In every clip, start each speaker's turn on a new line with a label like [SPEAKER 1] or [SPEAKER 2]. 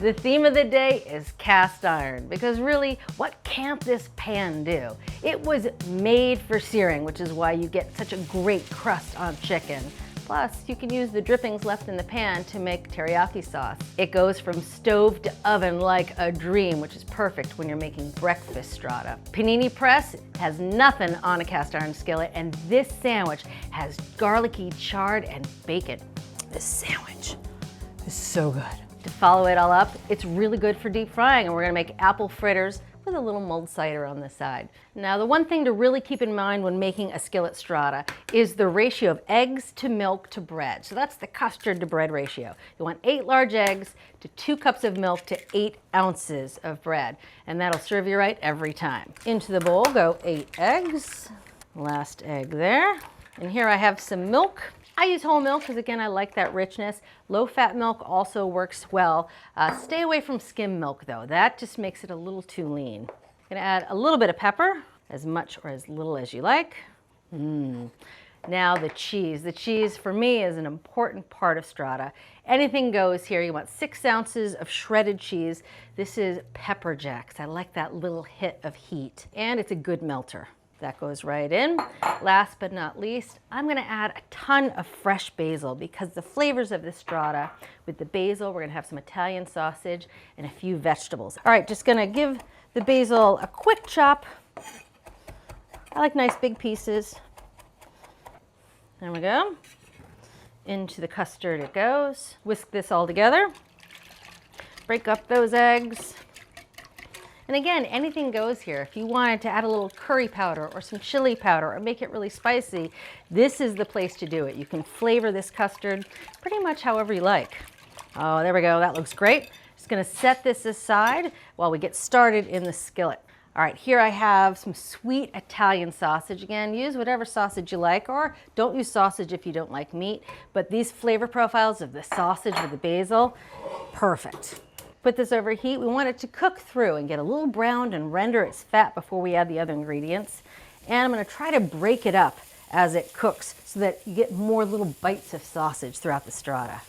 [SPEAKER 1] The theme of the day is cast iron, because really, what can't this pan do? It was made for searing, which is why you get such a great crust on chicken. Plus, you can use the drippings left in the pan to make teriyaki sauce. It goes from stove to oven like a dream, which is perfect when you're making breakfast strata. Panini press has nothing on a cast iron skillet, and this sandwich has garlicky, chard, and bacon. This sandwich is so good. To follow it all up, it's really good for deep frying, and we're gonna make apple fritters with a little mulled cider on the side. Now, the one thing to really keep in mind when making a skillet strata is the ratio of eggs to milk to bread. So that's the custard to bread ratio. You want 8 large eggs to 2 cups of milk to 8 ounces of bread, and that'll serve you right every time. Into the bowl go 8 eggs, last egg there. And here I have some milk. I use whole milk because, again, I like that richness. Low-fat milk also works well. Stay away from skim milk, though. That just makes it a little too lean. I'm gonna add a little bit of pepper, as much or as little as you like. Now the cheese. The cheese, for me, is an important part of strata. Anything goes here. You want 6 ounces of shredded cheese. This is pepper jacks. I like that little hit of heat, and it's a good melter. That goes right in. Last but not least, I'm gonna add a ton of fresh basil, because the flavors of this strata, with the basil, we're gonna have some Italian sausage and a few vegetables. All right, just gonna give the basil a quick chop. I like nice big pieces. There we go. Into the custard it goes. Whisk this all together. Break up those eggs. And again, anything goes here. If you wanted to add a little curry powder or some chili powder or make it really spicy, this is the place to do it. You can flavor this custard pretty much however you like. Oh, there we go, that looks great. Just gonna set this aside while we get started in the skillet. All right, here I have some sweet Italian sausage. Again, use whatever sausage you like, or don't use sausage if you don't like meat, but these flavor profiles of the sausage with the basil, perfect. Put this over heat. We want it to cook through and get a little browned and render its fat before we add the other ingredients. And I'm going to try to break it up as it cooks so that you get more little bites of sausage throughout the strata.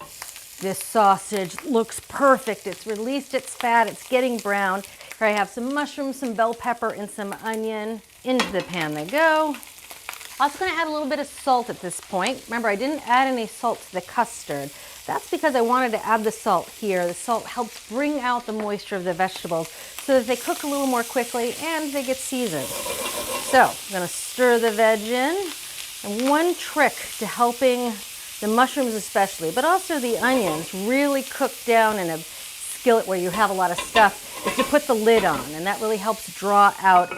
[SPEAKER 1] This sausage looks perfect. It's released its fat. It's getting brown. Here I have some mushrooms, some bell pepper, and some onion. Into the pan they go. Also going to add a little bit of salt at this point. Remember, I didn't add any salt to the custard. That's because I wanted to add the salt here. The salt helps bring out the moisture of the vegetables so that they cook a little more quickly and they get seasoned. So I'm going to stir the veg in. And one trick to helping the mushrooms especially, but also the onions, really cook down in a skillet where you have a lot of stuff, is to put the lid on. And that really helps draw out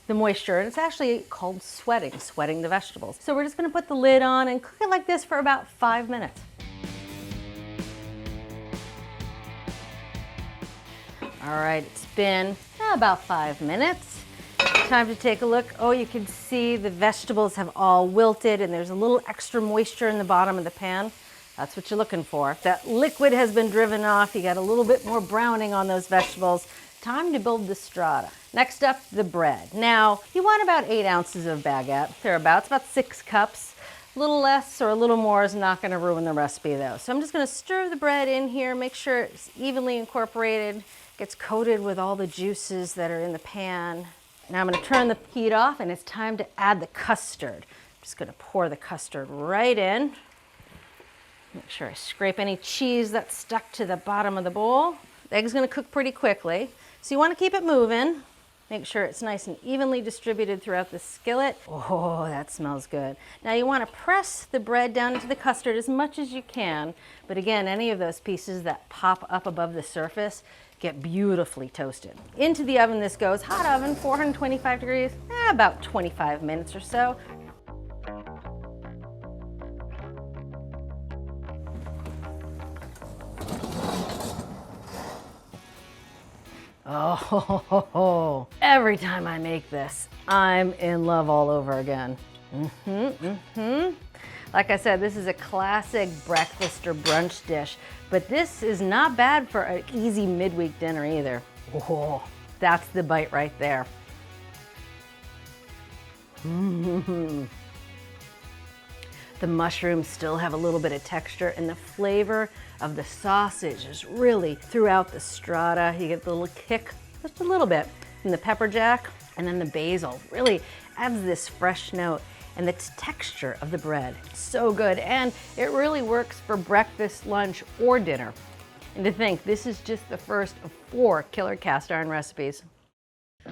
[SPEAKER 1] the moisture. And it's actually called sweating the vegetables. So we're just going to put the lid on and cook it like this for about 5 minutes. All right, it's been about 5 minutes. Time to take a look. Oh, you can see the vegetables have all wilted and there's a little extra moisture in the bottom of the pan. That's what you're looking for. If that liquid has been driven off, you got a little bit more browning on those vegetables. Time to build the strata. Next up, the bread. Now, you want about 8 ounces of baguette, thereabouts, about 6 cups. A little less or a little more is not going to ruin the recipe though. So I'm just going to stir the bread in here, make sure it's evenly incorporated, gets coated with all the juices that are in the pan. Now I'm going to turn the heat off and it's time to add the custard. I'm just going to pour the custard right in. Make sure I scrape any cheese that's stuck to the bottom of the bowl. The egg's going to cook pretty quickly, so you want to keep it moving. Make sure it's nice and evenly distributed throughout the skillet. Oh, that smells good. Now you want to press the bread down into the custard as much as you can, but again, any of those pieces that pop up above the surface get beautifully toasted. Into the oven this goes, hot oven, 425 degrees, about 25 minutes or so. Oh, every time I make this, I'm in love all over again. Like I said, this is a classic breakfast or brunch dish, but this is not bad for an easy midweek dinner either. Oh, that's the bite right there. The mushrooms still have a little bit of texture, and the flavor of the sausage is really throughout the strata. You get the little kick, just a little bit, from the pepper jack, and then the basil really adds this fresh note and the texture of the bread. So good, and it really works for breakfast, lunch, or dinner. And to think, this is just the first of 4 killer cast iron recipes.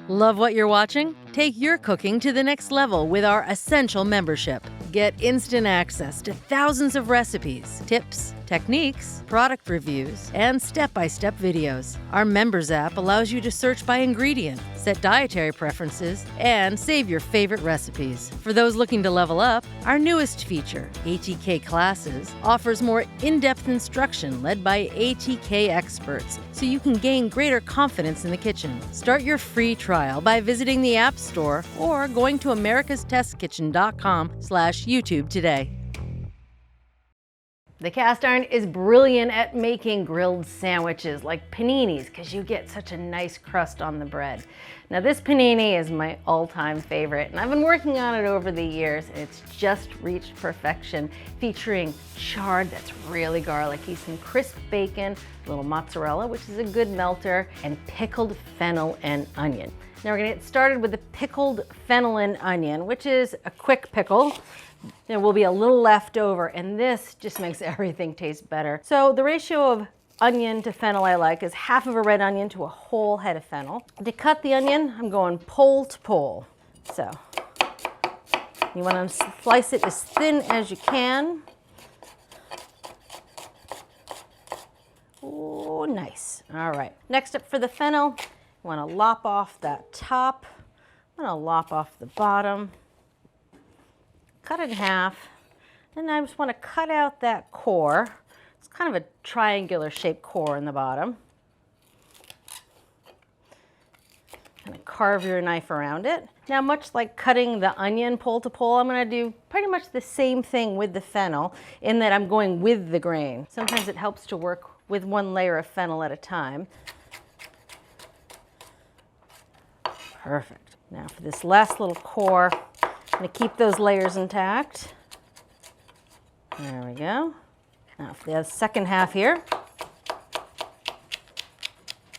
[SPEAKER 1] Love what you're watching? Take your cooking to the next level with our Essential membership. Get instant access to thousands of recipes, tips, techniques, product reviews, and step-by-step videos. Our members app allows you to search by ingredient, set dietary preferences, and save your favorite recipes. For those looking to level up, our newest feature, ATK Classes, offers more in-depth instruction led by ATK experts, so you can gain greater confidence in the kitchen. Start your free trial by visiting the App Store or going to americastestkitchen.com/YouTube today. The cast iron is brilliant at making grilled sandwiches like paninis because you get such a nice crust on the bread. Now this panini is my all-time favorite, and I've been working on it over the years, and it's just reached perfection, featuring chard that's really garlicky, some crisp bacon, a little mozzarella, which is a good melter, and pickled fennel and onion. Now we're gonna get started with the pickled fennel and onion, which is a quick pickle. There will be a little left over, and this just makes everything taste better. So the ratio of onion to fennel I like is half of a red onion to a whole head of fennel. To cut the onion, I'm going pole to pole. So you want to slice it as thin as you can. Oh, nice. All right. Next up for the fennel, you want to lop off that top. I'm going to lop off the bottom. Cut it in half, and I just want to cut out that core. It's kind of a triangular shaped core in the bottom. Kind of carve your knife around it. Now, much like cutting the onion pole to pole, I'm going to do pretty much the same thing with the fennel, in that I'm going with the grain. Sometimes it helps to work with one layer of fennel at a time. Perfect. Now for this last little core, I'm going to keep those layers intact. There we go. Now for the second half here.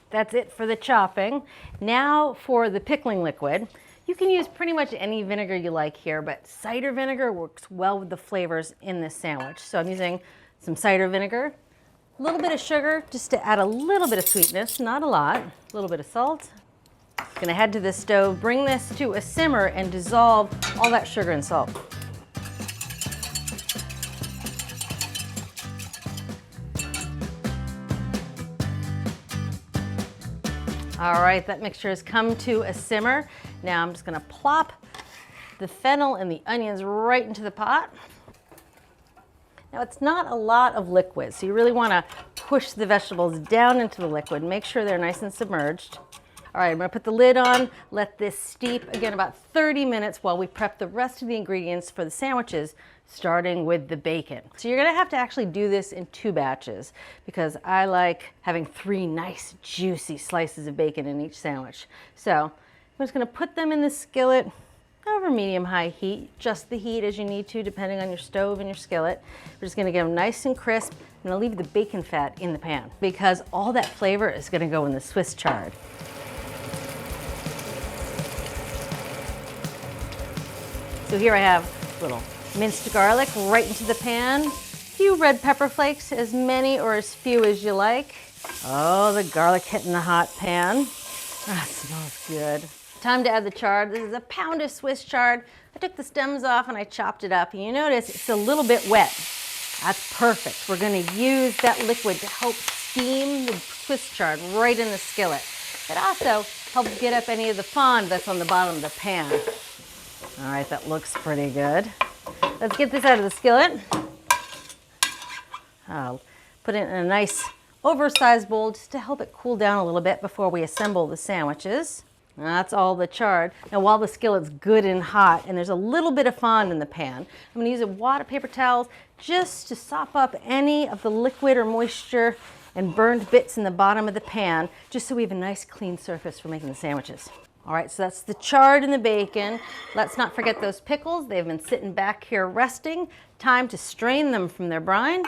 [SPEAKER 1] That's it for the chopping. Now for the pickling liquid. You can use pretty much any vinegar you like here, but cider vinegar works well with the flavors in this sandwich. So I'm using some cider vinegar, a little bit of sugar just to add a little bit of sweetness, not a lot, a little bit of salt. Gonna head to the stove, bring this to a simmer, and dissolve all that sugar and salt. All right, that mixture has come to a simmer. Now I'm just gonna plop the fennel and the onions right into the pot. Now it's not a lot of liquid, so you really wanna push the vegetables down into the liquid. Make sure they're nice and submerged. All right, I'm gonna put the lid on, let this steep, again, about 30 minutes while we prep the rest of the ingredients for the sandwiches, starting with the bacon. So you're gonna have to actually do this in 2 batches because I like having 3 nice, juicy slices of bacon in each sandwich. So I'm just gonna put them in the skillet over medium-high heat, just the heat as you need to, depending on your stove and your skillet. We're just gonna get them nice and crisp. I'm gonna leave the bacon fat in the pan because all that flavor is gonna go in the Swiss chard. So here I have a little minced garlic right into the pan. A few red pepper flakes, as many or as few as you like. Oh, the garlic hitting the hot pan. That smells good. Time to add the chard. This is a pound of Swiss chard. I took the stems off and I chopped it up. And you notice it's a little bit wet. That's perfect. We're gonna use that liquid to help steam the Swiss chard right in the skillet. It also helps get up any of the fond that's on the bottom of the pan. All right, that looks pretty good. Let's get this out of the skillet. I'll put it in a nice oversized bowl just to help it cool down a little bit before we assemble the sandwiches. That's all the chard. Now while the skillet's good and hot and there's a little bit of fond in the pan, I'm gonna use a wad of paper towels just to sop up any of the liquid or moisture and burned bits in the bottom of the pan, just so we have a nice clean surface for making the sandwiches. All right, so that's the chard and the bacon. Let's not forget those pickles. They've been sitting back here resting. Time to strain them from their brine.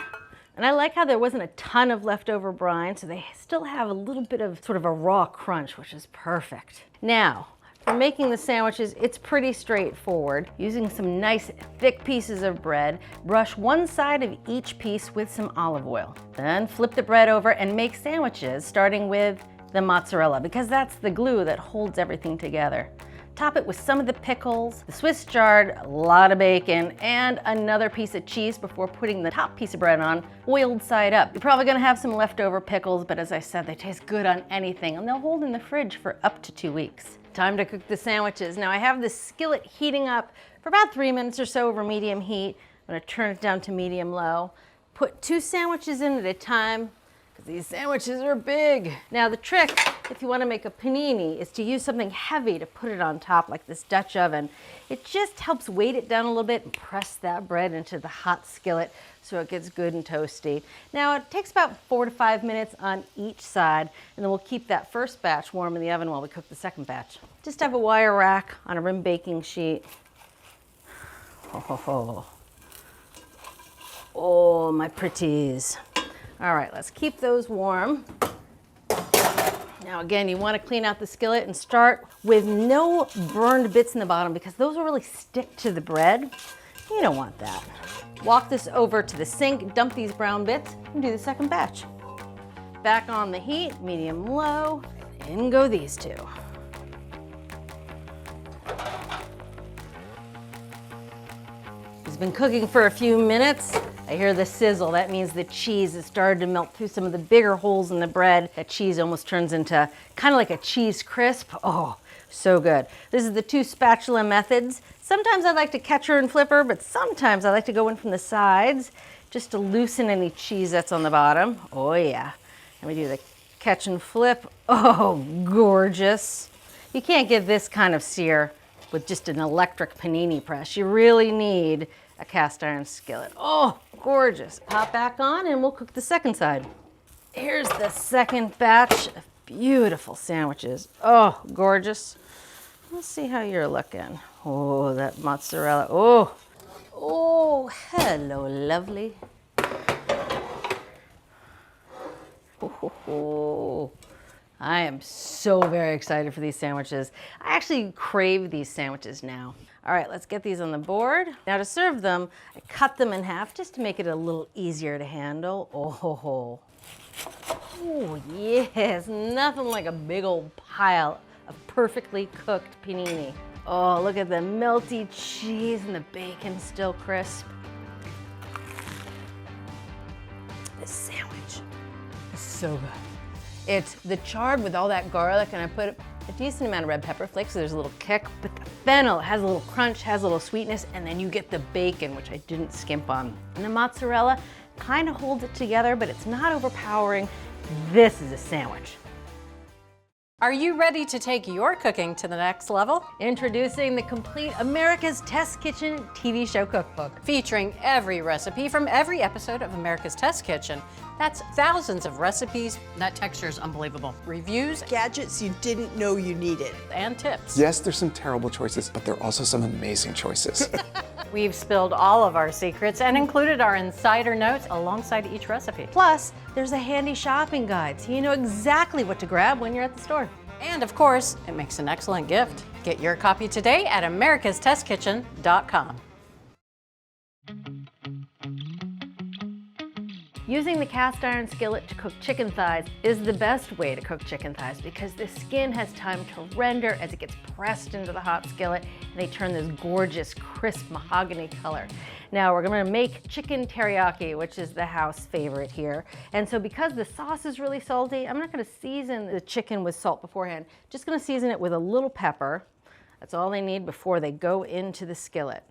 [SPEAKER 1] And I like how there wasn't a ton of leftover brine, so they still have a little bit of sort of a raw crunch, which is perfect. Now, for making the sandwiches, it's pretty straightforward. Using some nice thick pieces of bread, brush one side of each piece with some olive oil. Then flip the bread over and make sandwiches, starting with the mozzarella, because that's the glue that holds everything together. Top it with some of the pickles, the Swiss chard, a lot of bacon, and another piece of cheese before putting the top piece of bread on, oiled side up. You're probably gonna have some leftover pickles, but as I said, they taste good on anything, and they'll hold in the fridge for up to 2 weeks. Time to cook the sandwiches. Now I have this skillet heating up for about 3 minutes or so over medium heat. I'm gonna turn it down to medium low. Put 2 sandwiches in at a time, because these sandwiches are big. Now the trick, if you want to make a panini, is to use something heavy to put it on top, like this Dutch oven. It just helps weight it down a little bit and press that bread into the hot skillet so it gets good and toasty. Now it takes about 4 to 5 minutes on each side, and then we'll keep that first batch warm in the oven while we cook the second batch. Just have a wire rack on a rim baking sheet. Oh, my pretties. All right, let's keep those warm. Now again, you want to clean out the skillet and start with no burned bits in the bottom because those will really stick to the bread. You don't want that. Walk this over to the sink, dump these brown bits, and do the second batch. Back on the heat, medium low, in go these 2. It's been cooking for a few minutes. I hear the sizzle. That means the cheese has started to melt through some of the bigger holes in the bread. That cheese almost turns into kind of like a cheese crisp. Oh, so good. This is the 2 spatula methods. Sometimes I like to catcher and flipper, but sometimes I like to go in from the sides just to loosen any cheese that's on the bottom. Oh yeah. And we do the catch and flip. Oh, gorgeous. You can't get this kind of sear with just an electric panini press. You really need a cast iron skillet. Oh, gorgeous. Pop back on and we'll cook the second side. Here's the second batch of beautiful sandwiches. Oh, gorgeous. Let's see how you're looking. Oh, that mozzarella. Oh, oh, hello, lovely. Oh, I am so very excited for these sandwiches. I actually crave these sandwiches now. All right, let's get these on the board. Now to serve them, I cut them in half just to make it a little easier to handle. Oh, oh yes, nothing like a big old pile of perfectly cooked panini. Oh, look at the melty cheese and the bacon still crisp. This sandwich is so good. It's the chard with all that garlic, and I put a decent amount of red pepper flakes, so there's a little kick, but the fennel has a little crunch, has a little sweetness, and then you get the bacon, which I didn't skimp on. And the mozzarella kind of holds it together, but it's not overpowering. This is a sandwich.
[SPEAKER 2] Are you ready to take your cooking to the next level?
[SPEAKER 1] Introducing the complete America's Test Kitchen TV show cookbook.
[SPEAKER 2] Featuring every recipe from every episode of America's Test Kitchen. That's thousands of recipes. That texture is unbelievable. Reviews,
[SPEAKER 3] gadgets you didn't know you needed.
[SPEAKER 2] and tips.
[SPEAKER 4] Yes, there's some terrible choices, but there are also some amazing choices.
[SPEAKER 2] We've spilled all of our secrets and included our insider notes alongside each recipe.
[SPEAKER 1] Plus, there's a handy shopping guide, so you know exactly what to grab when you're at the store.
[SPEAKER 2] And of course, it makes an excellent gift. Get your copy today at americastestkitchen.com.
[SPEAKER 1] Using the cast iron skillet to cook chicken thighs is the best way to cook chicken thighs because the skin has time to render as it gets pressed into the hot skillet and they turn this gorgeous, crisp mahogany color. Now we're gonna make chicken teriyaki, which is the house favorite here. And so because the sauce is really salty, I'm not gonna season the chicken with salt beforehand. Just gonna season it with a little pepper. That's all they need before they go into the skillet.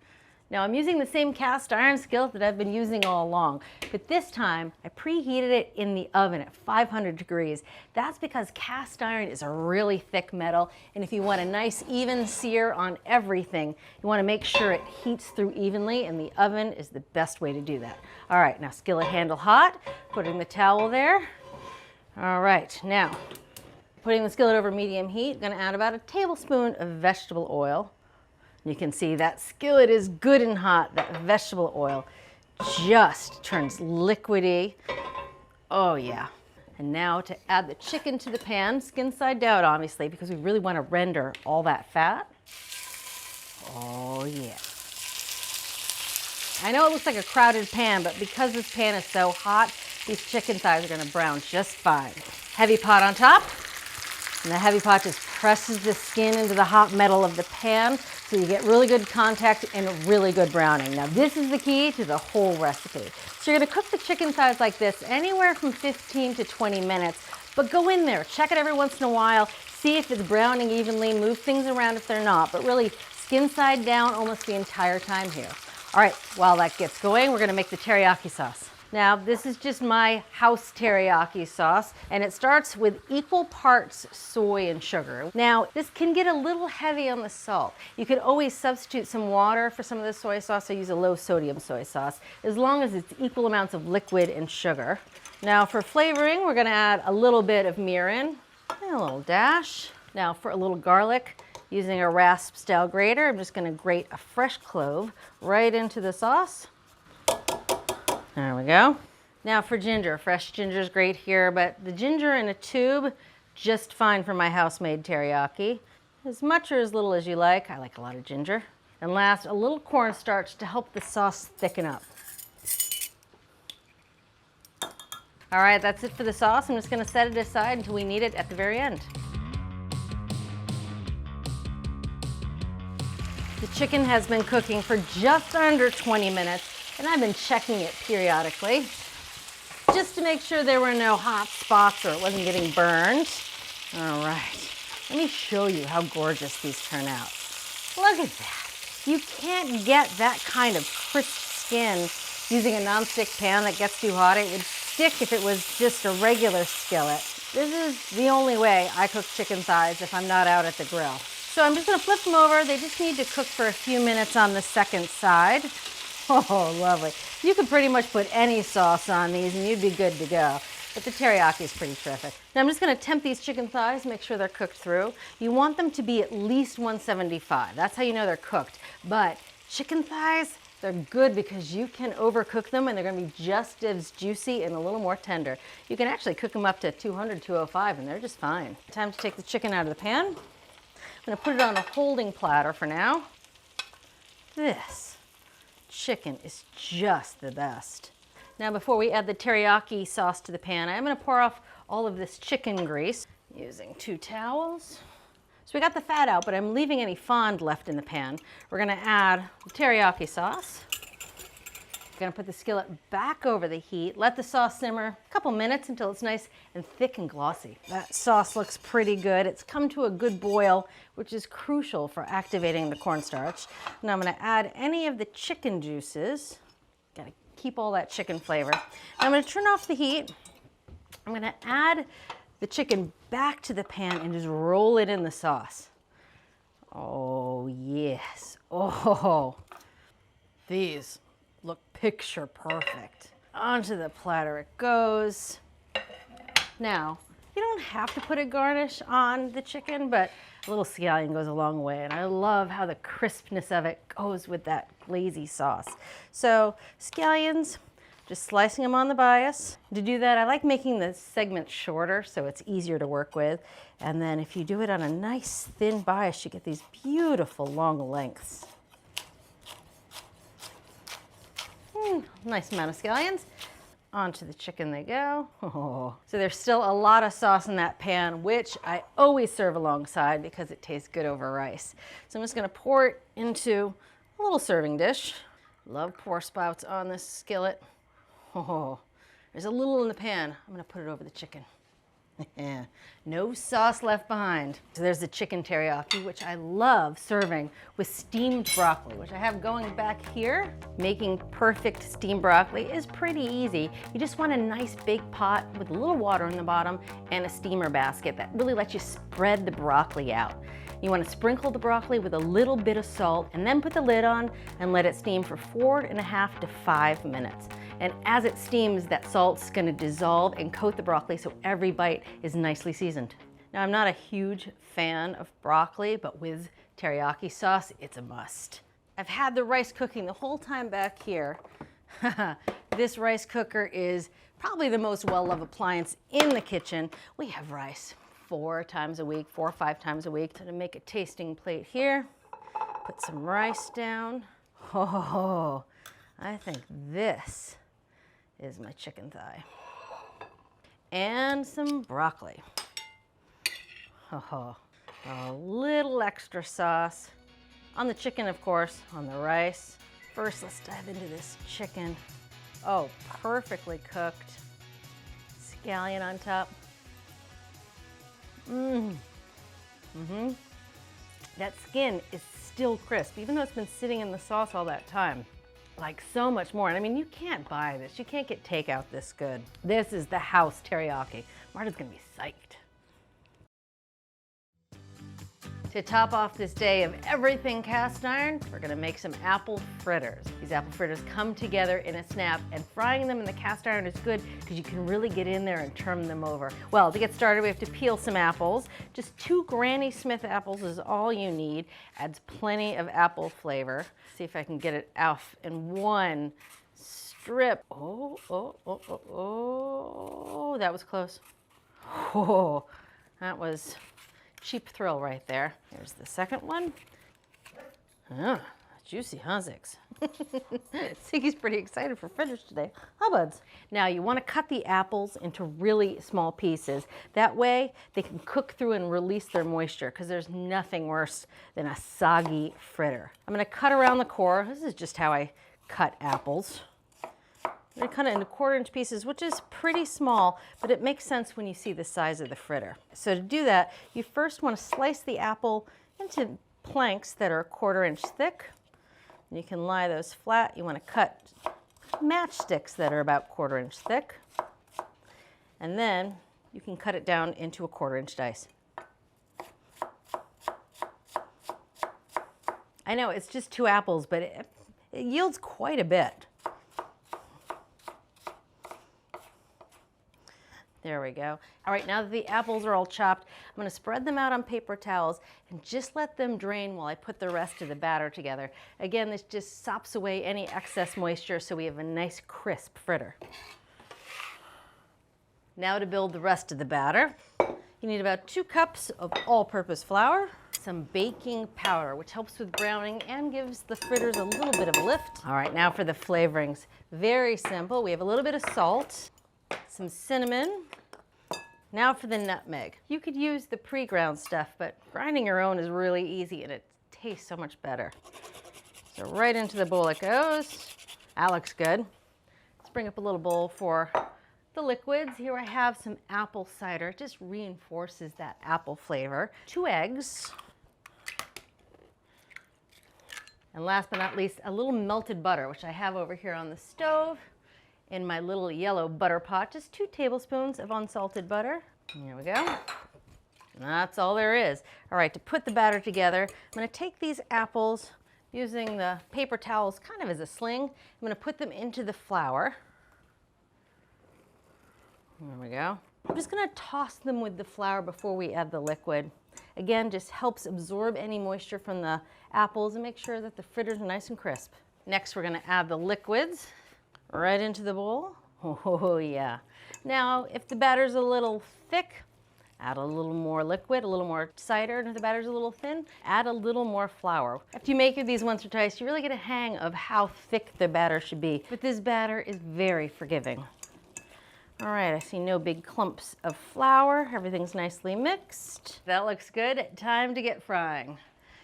[SPEAKER 1] Now I'm using the same cast iron skillet that I've been using all along, but this time I preheated it in the oven at 500 degrees. That's because cast iron is a really thick metal, and if you want a nice even sear on everything, you want to make sure it heats through evenly, and the oven is the best way to do that. All right, now skillet handle hot, putting the towel there. All right, now Putting the skillet over medium heat, gonna add about a tablespoon of vegetable oil. You can see that skillet is good and hot. That vegetable oil just turns liquidy. Oh yeah. And now to add the chicken to the pan, skin side down obviously, because we really want to render all that fat. Oh yeah. I know it looks like a crowded pan, but because this pan is so hot, these chicken thighs are gonna brown just fine. Heavy pot on top, and the heavy pot just presses the skin into the hot metal of the pan, so you get really good contact and really good browning. Now this is the key to the whole recipe. So you're gonna cook the chicken thighs like this anywhere from 15 to 20 minutes, but go in there, check it every once in a while, see if it's browning evenly, move things around if they're not, but really skin side down almost the entire time here. All right, while that gets going, we're gonna make the teriyaki sauce. Now, this is just my house teriyaki sauce, and it starts with equal parts soy and sugar. Now, this can get a little heavy on the salt. You could always substitute some water for some of the soy sauce, so use a low sodium soy sauce, as long as it's equal amounts of liquid and sugar. Now, for flavoring, we're gonna add a little bit of mirin, and a little dash. Now, for a little garlic, using a rasp style grater, I'm just gonna grate a fresh clove right into the sauce. There we go. Now for ginger, fresh ginger is great here, but the ginger in a tube, just fine for my house-made teriyaki. As much or as little as you like. I like a lot of ginger. And last, a little cornstarch to help the sauce thicken up. All right, that's it for the sauce. I'm just gonna set it aside until we need it at the very end. The chicken has been cooking for just under 20 minutes, and I've been checking it periodically just to make sure there were no hot spots or it wasn't getting burned. All right, let me show you how gorgeous these turn out. Look at that. You can't get that kind of crisp skin using a nonstick pan that gets too hot. It would stick if it was just a regular skillet. This is the only way I cook chicken thighs if I'm not out at the grill. So I'm just gonna flip them over. They just need to cook for a few minutes on the second side. Oh, lovely. You could pretty much put any sauce on these and you'd be good to go. But the teriyaki is pretty terrific. Now I'm just gonna temp these chicken thighs, make sure they're cooked through. You want them to be at least 175. That's how you know they're cooked. But chicken thighs, they're good because you can overcook them and they're gonna be just as juicy and a little more tender. You can actually cook them up to 200, 205 and they're just fine. Time to take the chicken out of the pan. I'm gonna put it on a holding platter for now. This chicken is just the best. Now before we add the teriyaki sauce to the pan, I'm gonna pour off all of this chicken grease using 2 towels. So we got the fat out, but I'm leaving any fond left in the pan. We're gonna add the teriyaki sauce. We're gonna put the skillet back over the heat, let the sauce simmer a couple minutes until it's nice and thick and glossy. That sauce looks pretty good. It's come to a good boil, which is crucial for activating the cornstarch. Now I'm gonna add any of the chicken juices. Gotta keep all that chicken flavor. Now I'm gonna turn off the heat. I'm gonna add the chicken back to the pan and just roll it in the sauce. Oh yes, oh, these look picture perfect. Onto the platter it goes. Now, you don't have to put a garnish on the chicken, but a little scallion goes a long way, and I love how the crispness of it goes with that glazy sauce. So, scallions, just slicing them on the bias. To do that, I like making the segments shorter so it's easier to work with. And then if you do it on a nice thin bias, you get these beautiful long lengths. Nice amount of scallions. Onto the chicken they go. Oh. So there's still a lot of sauce in that pan, which I always serve alongside because it tastes good over rice. So I'm just gonna pour it into a little serving dish. Love pour spouts on this skillet. Oh, there's a little in the pan. I'm gonna put it over the chicken. No sauce left behind. So there's the chicken teriyaki, which I love serving with steamed broccoli, which I have going back here. Making perfect steamed broccoli is pretty easy. You just want a nice big pot with a little water in the bottom and a steamer basket that really lets you spread the broccoli out. You want to sprinkle the broccoli with a little bit of salt and then put the lid on and let it steam for 4.5 to 5 minutes. And as it steams, that salt's gonna dissolve and coat the broccoli so every bite is nicely seasoned. Now, I'm not a huge fan of broccoli, but with teriyaki sauce, it's a must. I've had the rice cooking the whole time back here. This rice cooker is probably the most well-loved appliance in the kitchen. We have rice 4 times a week, 4 or 5 times a week. So to make a tasting plate here, put some rice down. Oh, I think this is my chicken thigh. And some broccoli. Oh, a little extra sauce. On the chicken, of course, on the rice. First, let's dive into this chicken. Oh, perfectly cooked. Scallion on top. That skin is still crisp, even though it's been sitting in the sauce all that time. Like so much more. And I mean, you can't buy this. You can't get takeout this good. This is the house teriyaki. Marta's gonna be psyched. To top off this day of everything cast iron, we're gonna make some apple fritters. These apple fritters come together in a snap, and frying them in the cast iron is good because you can really get in there and turn them over. Well, to get started, we have to peel some apples. Just 2 Granny Smith apples is all you need. Adds plenty of apple flavor. See if I can get it off in one strip. Oh, that was close. Oh, that was cheap thrill right there. Here's the second one. Juicy, huh, Zix? Ziggy's pretty excited for fritters today. Huh, buds? Now, you want to cut the apples into really small pieces. That way, they can cook through and release their moisture, because there's nothing worse than a soggy fritter. I'm going to cut around the core. This is just how I cut apples. I'm going to cut it into 1/4-inch pieces, which is pretty small, but it makes sense when you see the size of the fritter. So to do that, you first want to slice the apple into planks that are 1/4-inch thick. You can lie those flat. You want to cut matchsticks that are about 1/4-inch thick. And then you can cut it down into a 1/4-inch dice. I know it's just 2 apples, but it yields quite a bit. There we go. All right, now that the apples are all chopped, I'm going to spread them out on paper towels and just let them drain while I put the rest of the batter together. Again, this just sops away any excess moisture so we have a nice crisp fritter. Now to build the rest of the batter. You need about 2 cups of all-purpose flour, some baking powder, which helps with browning and gives the fritters a little bit of a lift. All right, now for the flavorings. Very simple. We have a little bit of salt, some cinnamon. Now for the nutmeg. You could use the pre-ground stuff, but grinding your own is really easy and it tastes so much better. So right into the bowl it goes. That looks good. Let's bring up a little bowl for the liquids. Here I have some apple cider. It just reinforces that apple flavor. 2 eggs. And last but not least, a little melted butter, which I have over here on the stove. In my little yellow butter pot, just 2 tablespoons of unsalted butter. Here we go. That's all there is. All right, to put the batter together, I'm going to take these apples using the paper towels kind of as a sling. I'm going to put them into the flour. There we go. I'm just going to toss them with the flour before we add the liquid. Again, just helps absorb any moisture from the apples and make sure that the fritters are nice and crisp. Next, we're going to add the liquids right into the bowl. Oh yeah. Now, if the batter's a little thick, add a little more liquid, a little more cider, and if the batter's a little thin, add a little more flour. After you make these once or twice, you really get a hang of how thick the batter should be. But this batter is very forgiving. All right, I see no big clumps of flour. Everything's nicely mixed. That looks good. Time to get frying.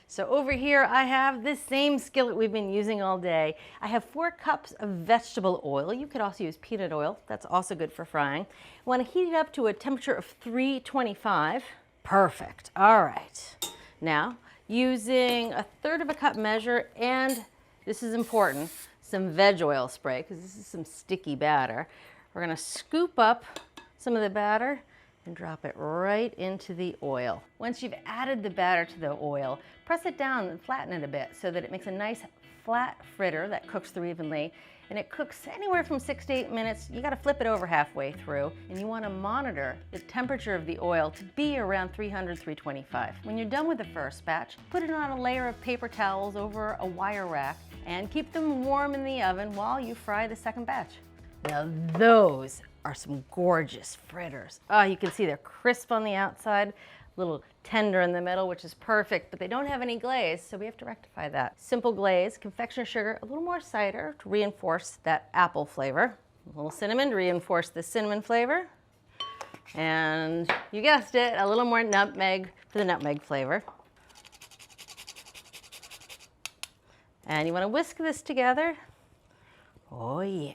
[SPEAKER 1] So over here I have this same skillet we've been using all day. I have 4 cups of vegetable oil. You could also use peanut oil. That's also good for frying. I want to heat it up to a temperature of 325. Perfect. All right. Now, using a 1/3 cup measure, and this is important, some veg oil spray, because this is some sticky batter. We're going to scoop up some of the batter and drop it right into the oil. Once you've added the batter to the oil, press it down and flatten it a bit so that it makes a nice flat fritter that cooks through evenly. and it cooks anywhere from 6 to 8 minutes. You gotta flip it over halfway through, and you wanna monitor the temperature of the oil to be around 300, 325. When you're done with the first batch, put it on a layer of paper towels over a wire rack and keep them warm in the oven while you fry the second batch. Now those are some gorgeous fritters. Oh, you can see they're crisp on the outside, a little tender in the middle, which is perfect, but they don't have any glaze, so we have to rectify that. Simple glaze, confectioner sugar, a little more cider to reinforce that apple flavor, a little cinnamon to reinforce the cinnamon flavor, and you guessed it, a little more nutmeg for the nutmeg flavor. And you want to whisk this together. Oh yeah.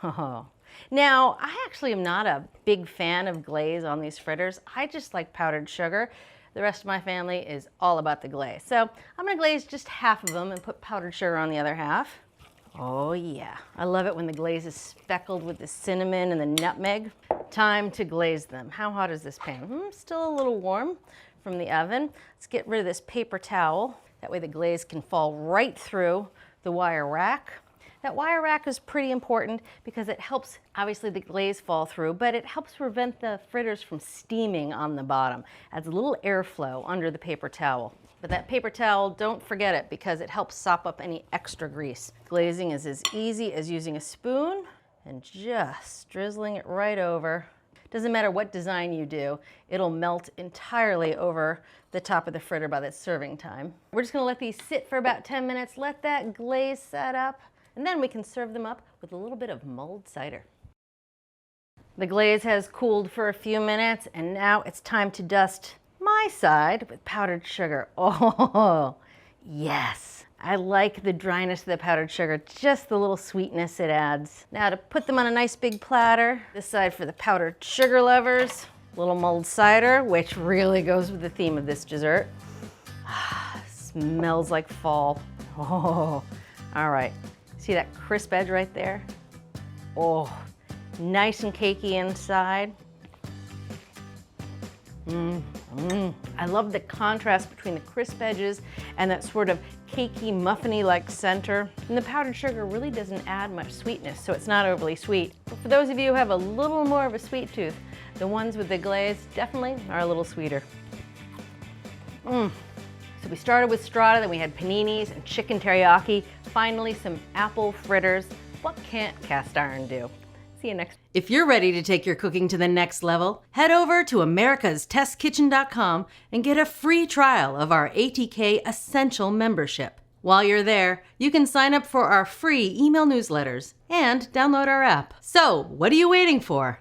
[SPEAKER 1] Oh. Now, I actually am not a big fan of glaze on these fritters. I just like powdered sugar. The rest of my family is all about the glaze. So I'm gonna glaze just half of them and put powdered sugar on the other half. Oh yeah, I love it when the glaze is speckled with the cinnamon and the nutmeg. Time to glaze them. How hot is this pan? Still a little warm from the oven. Let's get rid of this paper towel. That way the glaze can fall right through the wire rack. That wire rack is pretty important because it helps, obviously, the glaze fall through, but it helps prevent the fritters from steaming on the bottom. Adds a little airflow under the paper towel. But that paper towel, don't forget it because it helps sop up any extra grease. Glazing is as easy as using a spoon and just drizzling it right over. Doesn't matter what design you do, it'll melt entirely over the top of the fritter by the serving time. We're just gonna let these sit for about 10 minutes, let that glaze set up, and then we can serve them up with a little bit of mulled cider. The glaze has cooled for a few minutes, and now it's time to dust my side with powdered sugar. Oh, yes. I like the dryness of the powdered sugar, just the little sweetness it adds. Now to put them on a nice big platter, this side for the powdered sugar lovers, a little mulled cider, which really goes with the theme of this dessert. Smells like fall. Oh, all right. See that crisp edge right there? Oh, nice and cakey inside. I love the contrast between the crisp edges and that sort of cakey, muffiny-like center. And the powdered sugar really doesn't add much sweetness, so it's not overly sweet. But for those of you who have a little more of a sweet tooth, the ones with the glaze definitely are a little sweeter. So we started with strata, then we had paninis and chicken teriyaki, finally some apple fritters. What can't cast iron do? See you next. If you're ready to take your cooking to the next level, head over to americastestkitchen.com and get a free trial of our ATK Essential membership. While you're there, you can sign up for our free email newsletters and download our app. So, what are you waiting for?